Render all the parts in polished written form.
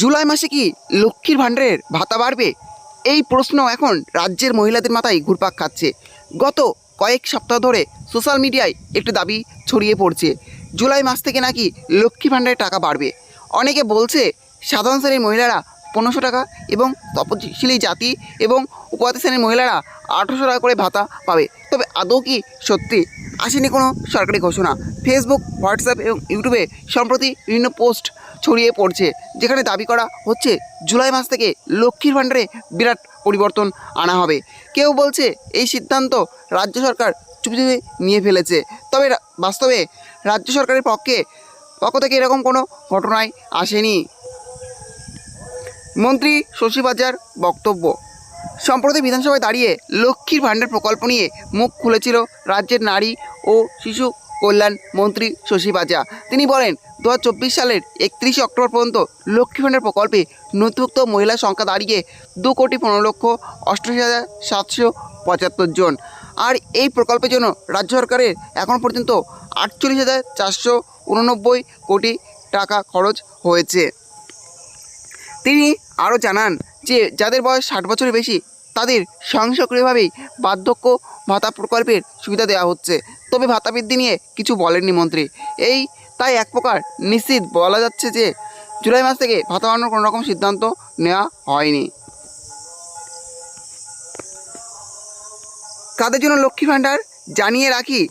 জুলাই মাসে কি লক্ষ্মীর ভাণ্ডারের ভাতা বাড়বে? এই প্রশ্ন এখন রাজ্যের মহিলাদের মাথায় ঘুরপাক খাচ্ছে। গত কয়েক সপ্তাহ ধরে সোশ্যাল মিডিয়ায় একটি দাবি ছড়িয়ে পড়ছে, জুলাই মাস থেকে নাকি লক্ষ্মী ভাণ্ডারের টাকা বাড়বে। অনেকে বলছে সাধারণ শ্রেণীর মহিলারা 1500 টাকা এবং তপশিলি জাতি এবং উপজাতি শ্রেণীর মহিলারা 1800 টাকা করে ভাতা পাবে। তবে আদৌ কি সত্যি? আসেনি কোনো সরকারি ঘোষণা। ফেসবুক, হোয়াটসঅ্যাপ এবং ইউটিউবে সম্প্রতি বিভিন্ন পোস্ট ছড়িয়ে পড়ছে, যেখানে দাবি করা হচ্ছে জুলাই মাস থেকে লক্ষ্মীর ভাণ্ডারে বিরাট পরিবর্তন আনা হবে। কেউ বলছে এই সিদ্ধান্ত রাজ্য সরকার চুপি চুপি নিয়ে ফেলেছে। তবে বাস্তবে রাজ্য সরকারের পক্ষ থেকে এরকম কোনো ঘটনাই আসেনি। মন্ত্রী শশী পাজার বক্তব্য। সম্প্রতি বিধানসভায় দাঁড়িয়ে লক্ষ্মীর ভাণ্ডার প্রকল্প নিয়ে মুখ খুলেছিল রাজ্যের নারী ও শিশু কল্যাণ মন্ত্রী শশী পাজা। তিনি বলেন, 2024 সালের 31 অক্টোবর পর্যন্ত লক্ষ্মী ভাণ্ডার প্রকল্পে নথিভুক্ত মহিলার সংখ্যা দাঁড়িয়ে 2,15,775 জন। আর এই প্রকল্পের জন্য রাজ্য সরকারের এখন পর্যন্ত 48,489 কোটি টাকা খরচ হয়েছে। তিনি আরও জানান যে যাদের বয়স 60 বছরের বেশি তাদের স্বয়ংক্রিয়ভাবেই বার্ধক্য ভাতা প্রকল্পের সুবিধা দেওয়া হচ্ছে। তবে ভাতা বৃদ্ধি নিয়ে কিছু বলেননি মন্ত্রী। তাই এক প্রকার নিশ্চিত বলা যাচ্ছে যে জুলাই মাস থেকে ভাতা বাড়ানোর কোনো রকম সিদ্ধান্ত নেওয়া হয়নি। কাদের জন্য লক্ষ্মী ভাণ্ডার জানিয়ে রাখি,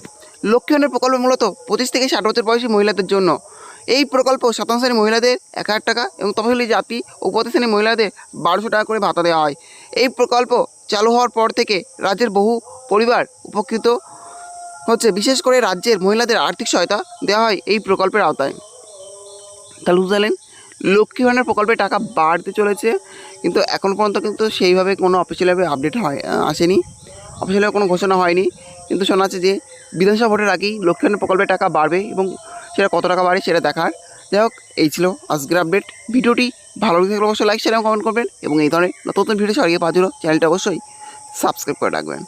লক্ষ্মী ভাণ্ডার প্রকল্প মূলত 25 থেকে 60 বছর বয়সী মহিলাদের জন্য। এই প্রকল্প সাধারণ শ্রেণীর মহিলাদের 1000 টাকা এবং তপশিলি জাতি ও উপজাতি শ্রেণীর মহিলাদের 1200 টাকা করে ভাতা দেওয়া হয়। এই প্রকল্প চালু হওয়ার পর থেকে রাজ্যের বহু পরিবার উপকৃত হচ্ছে। বিশেষ করে রাজ্যের মহিলাদের আর্থিক সহায়তা দেওয়া হয় এই প্রকল্পের আওতায়। তাহলে বুঝলেন, লক্ষ্মী ভাণ্ডার প্রকল্পের টাকা বাড়তে চলেছে, কিন্তু এখন পর্যন্ত কিন্তু সেইভাবে কোনো অফিসিয়ালভাবে আপডেট আসেনি, অফিসিয়ালভাবে কোনো ঘোষণা হয়নি। কিন্তু শোনা যাচ্ছে যে বিধানসভা ভোটের আগেই লক্ষ্মী ভাণ্ডার প্রকল্পের টাকা বাড়বে এবং সেটা কত টাকা বাড়ে সেটা দেখার। যাই হোক, এই ছিল আজকের আপডেট। ভিডিওটি ভালো লাগলে অবশ্যই লাইক, শেয়ার এবং কমেন্ট করবেন এবং এই ধরনের নতুন ভিডিও ছড়িয়ে পাওয়ার জন্য চ্যানেলটা অবশ্যই সাবস্ক্রাইব করে রাখবেন।